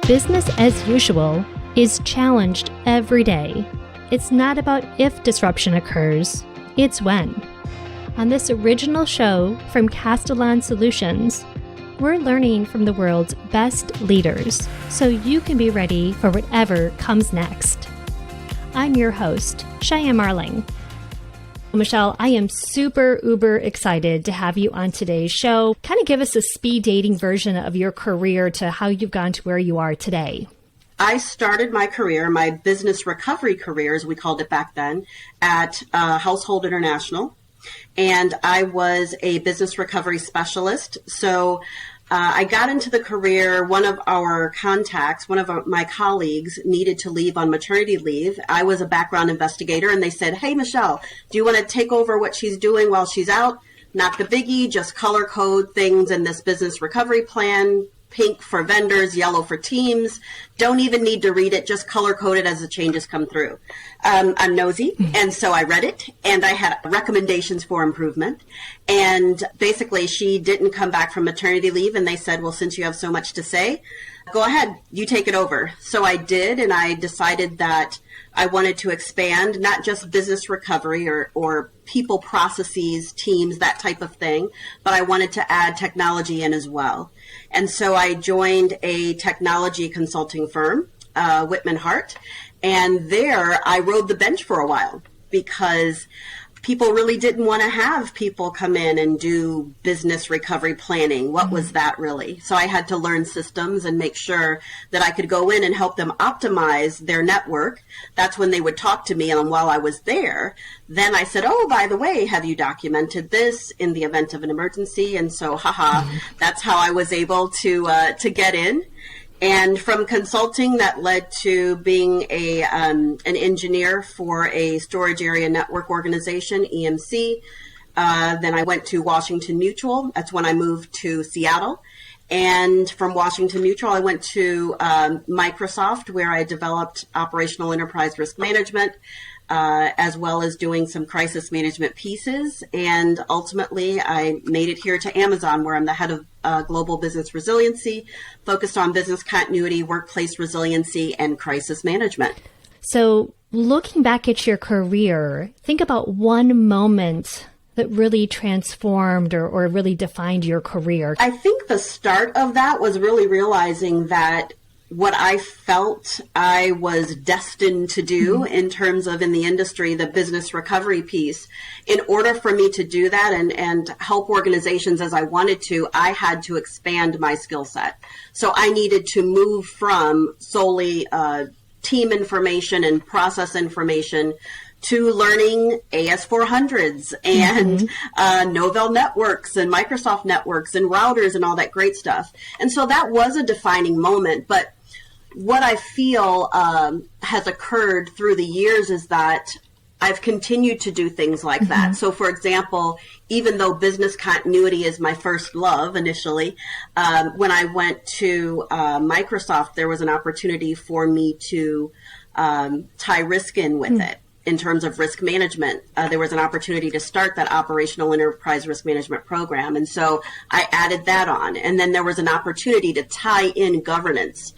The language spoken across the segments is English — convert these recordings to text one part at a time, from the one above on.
Business as usual is challenged every day. It's not about if disruption occurs, it's when. On this original show from Castellan Solutions, we're learning from the world's best leaders so you can be ready for whatever comes next. I'm your host, Cheyene Marling. Michele, I am super uber excited to have you on today's show. Kind of give us a speed dating version of your career to how you've gone to where you are today. I started my career, my business recovery career, as we called it back then, at Household International. And I was a business recovery specialist. So I got into the career. One of our contacts, one of my colleagues needed to leave on maternity leave. I was a background investigator, and they said, "Hey, Michele, do you want to take over what she's doing while she's out? Not the biggie, just color code things in this business recovery plan. Pink for vendors, yellow for teams. Don't even need to read it, just color code it as the changes come through." I'm nosy, and so I read it, and I had recommendations for improvement. And basically, she didn't come back from maternity leave, and they said, "Well, since you have so much to say, go ahead, you take it over." So I did, and I decided that I wanted to expand, not just business recovery or people processes, teams, that type of thing, but I wanted to add technology in as well. And so I joined a technology consulting firm, Whitman Hart, and there I rode the bench for a while because people really didn't want to have people come in and do business recovery planning. What was that really? So I had to learn systems and make sure that I could go in and help them optimize their network. That's when they would talk to me. And while I was there, then I said, "Oh, by the way, have you documented this in the event of an emergency?" And so, that's how I was able to get in. And from consulting, that led to being an engineer for a storage area network organization, EMC. Then I went to Washington Mutual. That's when I moved to Seattle. And from Washington Mutual, I went to Microsoft, where I developed operational enterprise risk management, as well as doing some crisis management pieces. And ultimately, I made it here to Amazon, where I'm the head of global business resiliency, focused on business continuity, workplace resiliency, and crisis management. So looking back at your career, think about one moment that really transformed or really defined your career. I think the start of that was really realizing that what I felt I was destined to do in terms of in the industry, the business recovery piece, in order for me to do that and help organizations as I wanted to, I had to expand my skill set. So I needed to move from solely team information and process information to learning AS400s and Novell networks and Microsoft networks and routers and all that great stuff. And so that was a defining moment. But what I feel has occurred through the years is that I've continued to do things like that. So, for example, even though business continuity is my first love initially, when I went to Microsoft, there was an opportunity for me to tie risk in with it. In terms of risk management, there was an opportunity to start that operational enterprise risk management program. And so I added that on. And then there was an opportunity to tie in governance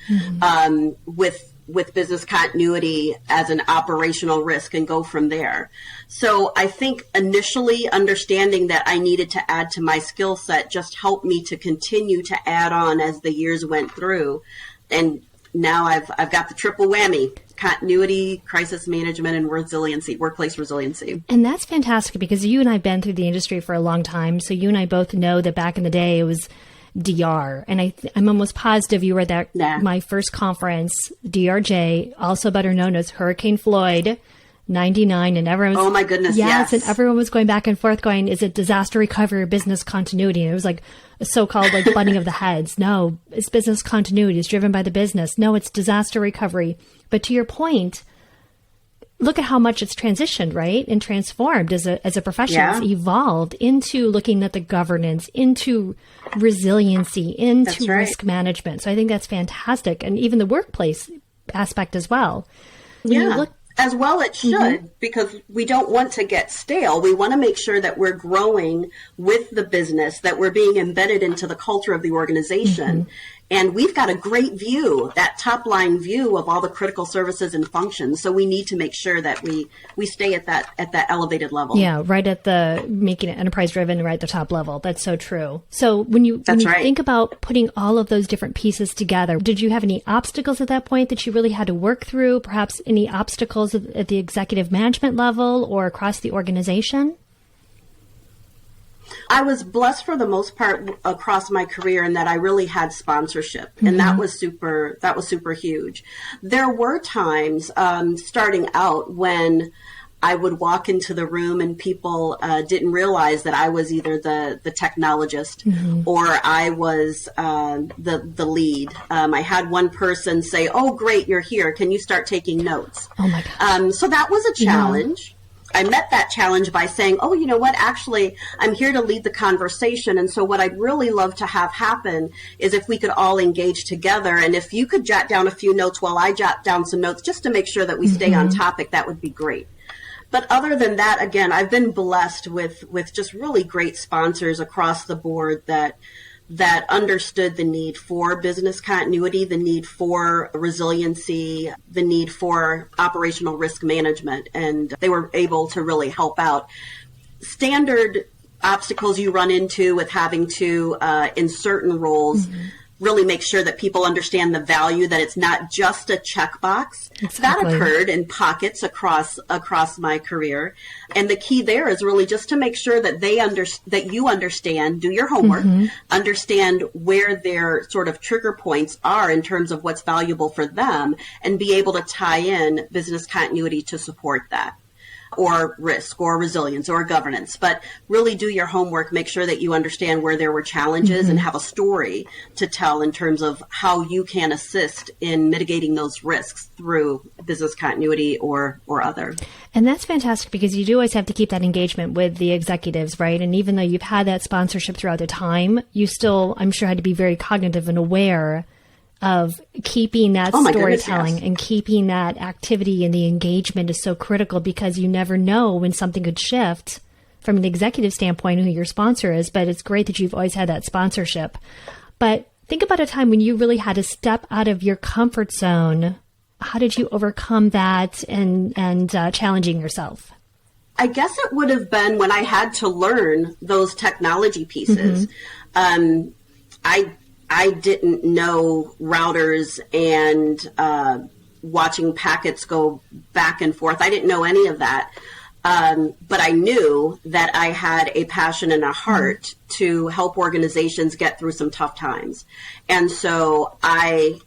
with business continuity as an operational risk and go from there. So I think initially understanding that I needed to add to my skill set just helped me to continue to add on as the years went through. And now I've got the triple whammy: continuity, crisis management, and resiliency, workplace resiliency. And that's fantastic because you and I have been through the industry for a long time. So you and I both know that back in the day it was DR. And I'm almost positive you were at my first conference, DRJ, also better known as Hurricane Floyd, 99, and everyone was, oh my goodness, yes. And everyone was going back and forth going, is it disaster recovery or business continuity? And it was like a so-called like butting of the heads. No, it's business continuity. It's driven by the business. No, it's disaster recovery. But to your point, look at how much it's transitioned, right? And transformed as a profession. Yeah. It's evolved into looking at the governance, into resiliency, into risk management. So I think that's fantastic. And even the workplace aspect as well. When you look As well it should, because we don't want to get stale. We want to make sure that we're growing with the business, that we're being embedded into the culture of the organization. And we've got a great view, that top line view of all the critical services and functions. So we need to make sure that we stay at that elevated level. Yeah, right at the making it enterprise driven, right at the top level. That's so true. So when you think about putting all of those different pieces together, did you have any obstacles at that point that you really had to work through? Perhaps any obstacles at the executive management level or across the organization? I was blessed for the most part across my career in that I really had sponsorship, and that was super huge. There were times starting out when I would walk into the room and people didn't realize that I was either the technologist or I was the lead. I had one person say, "Oh, great, you're here. Can you start taking notes?" Oh my God. So that was a challenge. Yeah. I met that challenge by saying, oh, you know what, actually, I'm here to lead the conversation. And so what I'd really love to have happen is if we could all engage together. And if you could jot down a few notes while I jot down some notes, just to make sure that we stay on topic, that would be great. But other than that, again, I've been blessed with just really great sponsors across the board that understood the need for business continuity, the need for resiliency, the need for operational risk management, and they were able to really help out. Standard obstacles you run into with having to, in certain roles, really make sure that people understand the value, that it's not just a checkbox. That occurred in pockets across my career. And the key there is really just to make sure that that you understand, do your homework, understand where their sort of trigger points are in terms of what's valuable for them, and be able to tie in business continuity to support that, or risk or resilience or governance. But really do your homework, make sure that you understand where there were challenges and have a story to tell in terms of how you can assist in mitigating those risks through business continuity or other. And that's fantastic, because you do always have to keep that engagement with the executives, right? And even though you've had that sponsorship throughout the time, you still, I'm sure, had to be very cognitive and aware of keeping that storytelling and keeping that activity, and the engagement is so critical, because you never know when something could shift from an executive standpoint, who your sponsor is. But it's great that you've always had that sponsorship. But think about a time when you really had to step out of your comfort zone. How did you overcome that and challenging yourself? I guess it would have been when I had to learn those technology pieces. I didn't know routers and watching packets go back and forth. I didn't know any of that. But I knew that I had a passion and a heart to help organizations get through some tough times. And so I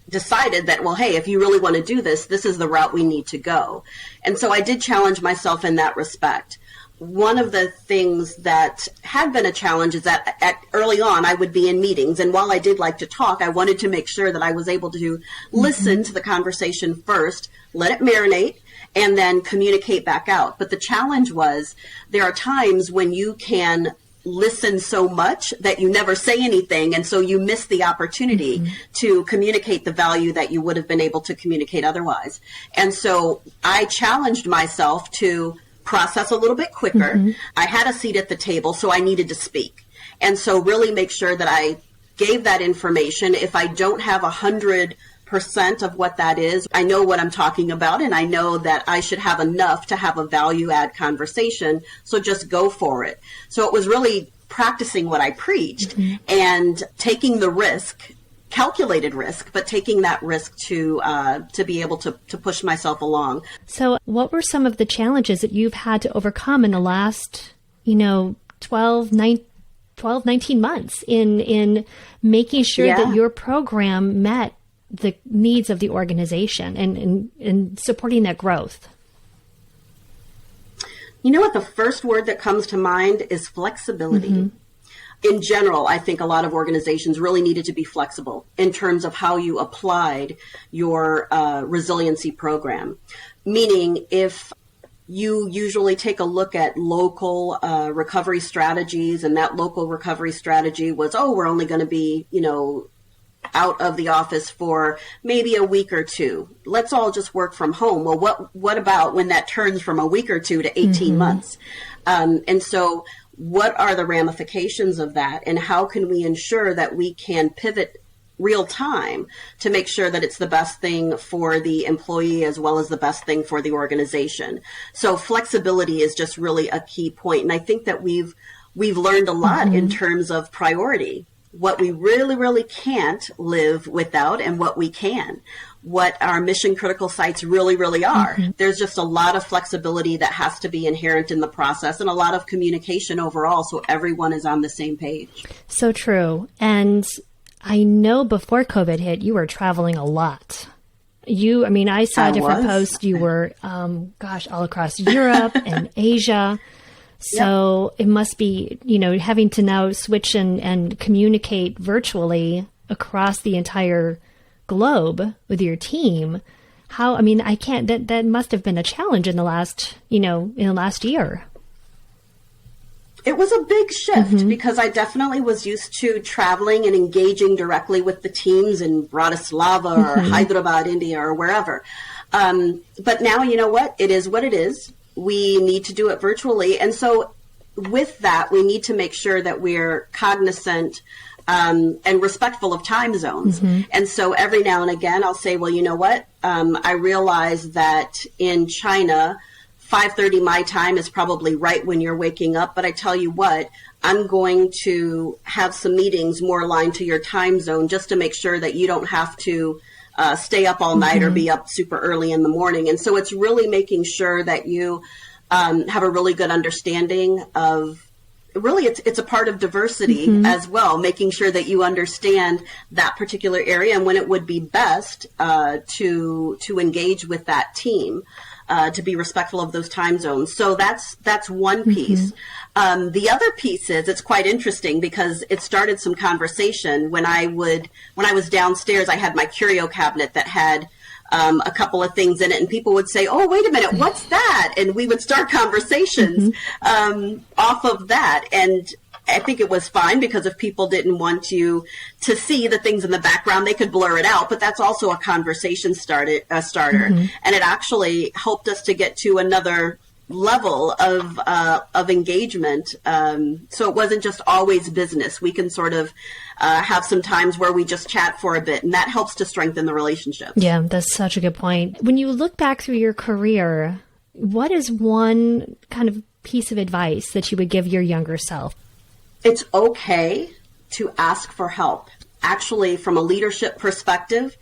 decided that, well, hey, if you really want to do this, this is the route we need to go. And so I did challenge myself in that respect. One of the things that had been a challenge is that early on I would be in meetings, and while I did like to talk, I wanted to make sure that I was able to listen to the conversation first, let it marinate, and then communicate back out. But the challenge was there are times when you can listen so much that you never say anything, and so you miss the opportunity to communicate the value that you would have been able to communicate otherwise. And so I challenged myself to process a little bit quicker. I had a seat at the table, so I needed to speak. And so really make sure that I gave that information. If I don't have 100% of what that is, I know what I'm talking about, and I know that I should have enough to have a value add conversation. So just go for it. So it was really practicing what I preached and taking the risk, calculated risk, but taking that risk to be able to push myself along. So what were some of the challenges that you've had to overcome in the last, 12, 19 months in making sure that your program met the needs of the organization and supporting that growth? You know what? The first word that comes to mind is flexibility. In general, I think a lot of organizations really needed to be flexible in terms of how you applied your resiliency program. Meaning, if you usually take a look at local recovery strategies, and that local recovery strategy was, we're only going to be, out of the office for maybe a week or two. Let's all just work from home. Well, what about when that turns from a week or two to 18 months? And so what are the ramifications of that, and how can we ensure that we can pivot real time to make sure that it's the best thing for the employee as well as the best thing for the organization. So flexibility is just really a key point. And I think that we've learned a lot in terms of priority, what we really, really can't live without and what we can, what our mission critical sites really, really are. There's just a lot of flexibility that has to be inherent in the process and a lot of communication overall so everyone is on the same page. So true. And I know before COVID hit, you were traveling a lot. I saw different posts. You were, all across Europe and Asia. So It must be, having to now switch and communicate virtually across the entire globe with your team. That must have been a challenge in the last year. It was a big shift because I definitely was used to traveling and engaging directly with the teams in Bratislava or Hyderabad, India, or wherever. But now, you know what? It is what it is. We need to do it virtually. And so with that, we need to make sure that we're cognizant and respectful of time zones. And so every now and again, I'll say, well, you know what? I realize that in China, 5:30 my time is probably right when you're waking up. But I tell you what, I'm going to have some meetings more aligned to your time zone just to make sure that you don't have to stay up all night or be up super early in the morning. And so it's really making sure that you have a really good understanding of, really it's a part of diversity as well, making sure that you understand that particular area and when it would be best to engage with that team. To be respectful of those time zones. So that's one piece. The other piece is, it's quite interesting because it started some conversation when I was downstairs. I had my curio cabinet that had a couple of things in it, and people would say, "Oh, wait a minute, what's that?" And we would start conversations off of that. And I think it was fine because if people didn't want you to see the things in the background, they could blur it out. But that's also a conversation starter. And it actually helped us to get to another level of engagement. So it wasn't just always business. We can sort of have some times where we just chat for a bit, and that helps to strengthen the relationship. Yeah, that's such a good point. When you look back through your career, what is one kind of piece of advice that you would give your younger self? It's okay to ask for help. Actually, from a leadership perspective,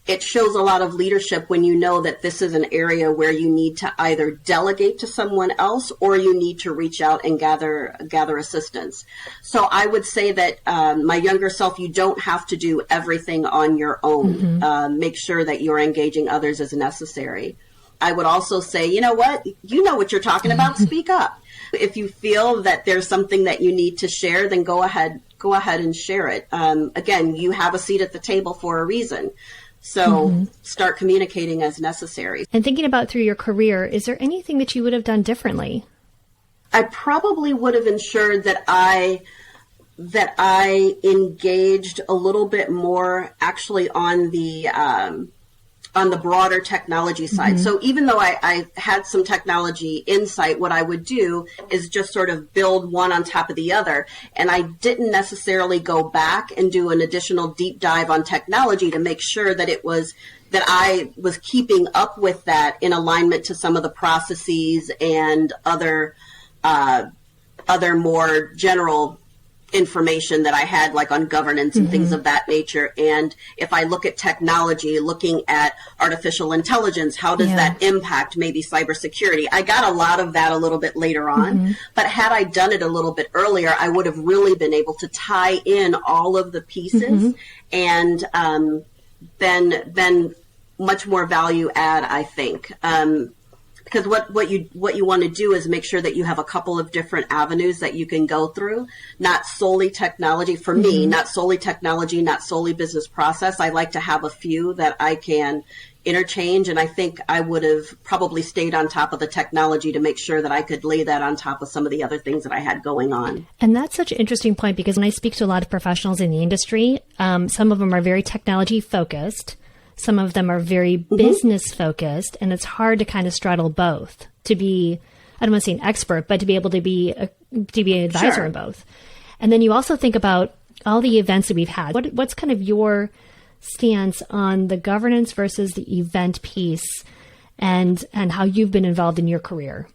it shows a lot of leadership when you know that this is an area where you need to either delegate to someone else or you need to reach out and gather assistance. So I would say that my younger self, you don't have to do everything on your own. Make sure that you're engaging others as necessary. I would also say, you know what? You know what you're talking about. Speak up. If you feel that there's something that you need to share, then go ahead and share it. Again, you have a seat at the table for a reason. So start communicating as necessary. And thinking about through your career, is there anything that you would have done differently? I probably would have ensured that I engaged a little bit more actually on the broader technology side. So even though I had some technology insight, what I would do is just sort of build one on top of the other. And I didn't necessarily go back and do an additional deep dive on technology to make sure that that I was keeping up with that in alignment to some of the processes and other more general information that I had, like on governance and things of that nature. And if I look at technology, looking at artificial intelligence, how does that impact maybe cybersecurity? I got a lot of that a little bit later on, but had I done it a little bit earlier, I would have really been able to tie in all of the pieces and then much more value add, I think. Because what you want to do is make sure that you have a couple of different avenues that you can go through, not solely technology. For me, not solely technology, not solely business process. I like to have a few that I can interchange, and I think I would have probably stayed on top of the technology to make sure that I could lay that on top of some of the other things that I had going on. And that's such an interesting point, because when I speak to a lot of professionals in the industry, some of them are very technology focused. Some of them are very business focused, and it's hard to kind of straddle both, to be, I don't want to say an expert, but to be able to be an advisor in both. And then you also think about all the events that we've had, what's kind of your stance on the governance versus the event piece and how you've been involved in your career?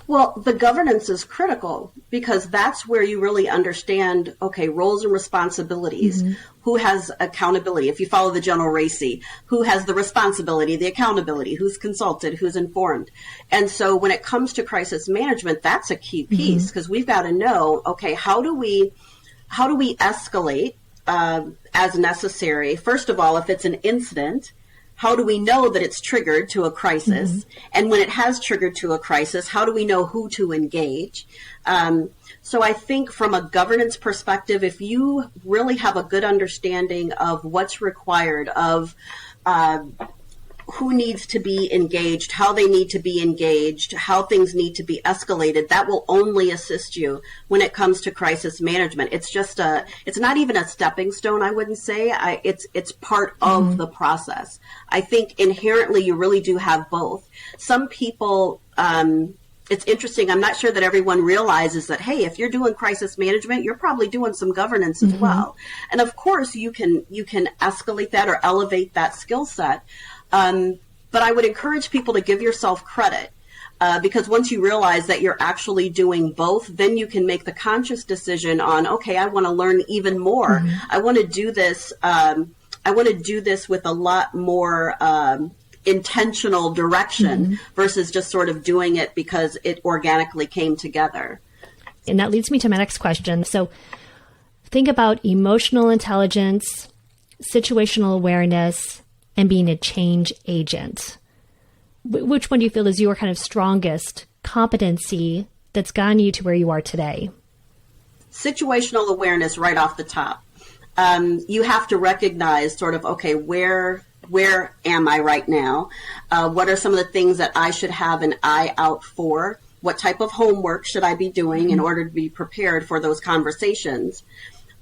Well, the governance is critical because that's where you really understand, okay, roles and responsibilities, who has accountability. If you follow the General Racy, who has the responsibility, the accountability, who's consulted, who's informed. And so when it comes to crisis management, that's a key piece because we've got to know, okay, how do we escalate as necessary? First of all, if it's an incident, how do we know that it's triggered to a crisis? And when it has triggered to a crisis, how do we know who to engage? So I think from a governance perspective, if you really have a good understanding of what's required, of who needs to be engaged, how they need to be engaged, how things need to be escalated, that will only assist you when it comes to crisis management. It's just it's not even a stepping stone, I wouldn't say. It's part of the process. I think inherently you really do have both. Some people, it's interesting. I'm not sure that everyone realizes that, hey, if you're doing crisis management, you're probably doing some governance as well. And of course you can escalate that or elevate that skill set. But I would encourage people to give yourself credit because once you realize that you're actually doing both, then you can make the conscious decision on, okay, I want to learn even more. I want to do this. I want to do this with a lot more intentional direction versus just sort of doing it because it organically came together. And that leads me to my next question. So think about emotional intelligence, situational awareness, and being a change agent. Which one do you feel is your kind of strongest competency that's gotten you to where you are today? Situational awareness right off the top. You have to recognize sort of, okay, where am I right now? What are some of the things that I should have an eye out for? What type of homework should I be doing in order to be prepared for those conversations?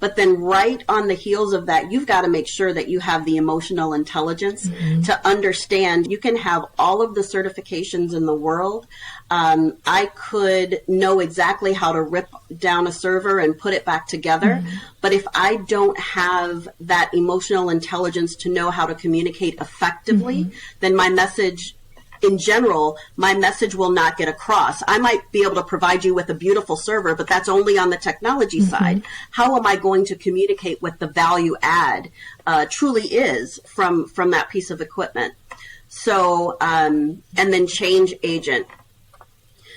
But then right on the heels of that, you've got to make sure that you have the emotional intelligence to understand. You can have all of the certifications in the world. I could know exactly how to rip down a server and put it back together. But if I don't have that emotional intelligence to know how to communicate effectively, then my message in general, my message will not get across. I might be able to provide you with a beautiful server, but that's only on the technology side. How am I going to communicate what the value add truly is from that piece of equipment? So, and then change agent.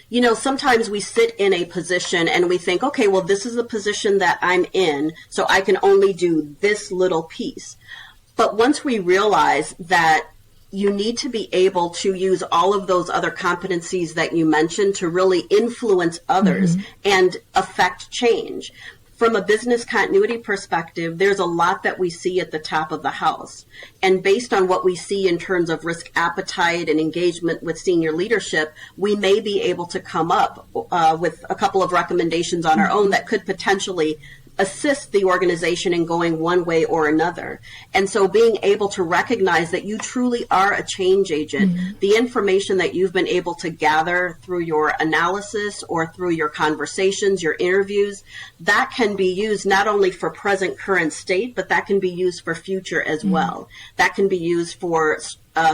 You know, sometimes we sit in a position and we think, okay, well, this is the position that I'm in, so I can only do this little piece. But once we realize that you need to be able to use all of those other competencies that you mentioned to really influence others and affect change. From a business continuity perspective, there's a lot that we see at the top of the house. And based on what we see in terms of risk appetite and engagement with senior leadership, we may be able to come up with a couple of recommendations on our own that could potentially assist the organization in going one way or another. And so being able to recognize that you truly are a change agent, the information that you've been able to gather through your analysis or through your conversations, your interviews, that can be used not only for present current state, but that can be used for future as well. That can be used for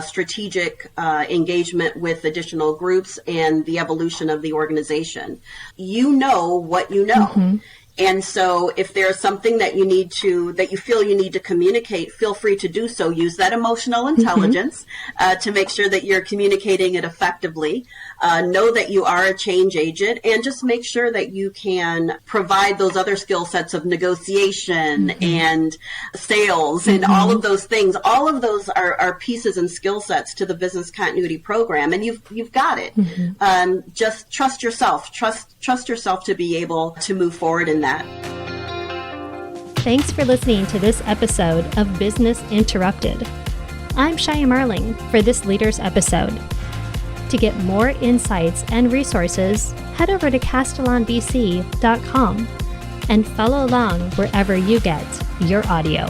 strategic engagement with additional groups and the evolution of the organization. You know what you know. And so if there's something that that you feel you need to communicate, feel free to do so. Use that emotional intelligence to make sure that you're communicating it effectively. Know that you are a change agent, and just make sure that you can provide those other skill sets of negotiation and sales and all of those things. All of those are pieces and skill sets to the business continuity program, and you've got it. Just trust yourself. Trust yourself to be able to move forward in that. Thanks for listening to this episode of Business Interrupted. I'm Cheyene Marling for this Leaders episode. To get more insights and resources, head over to castellanbc.com and follow along wherever you get your audio.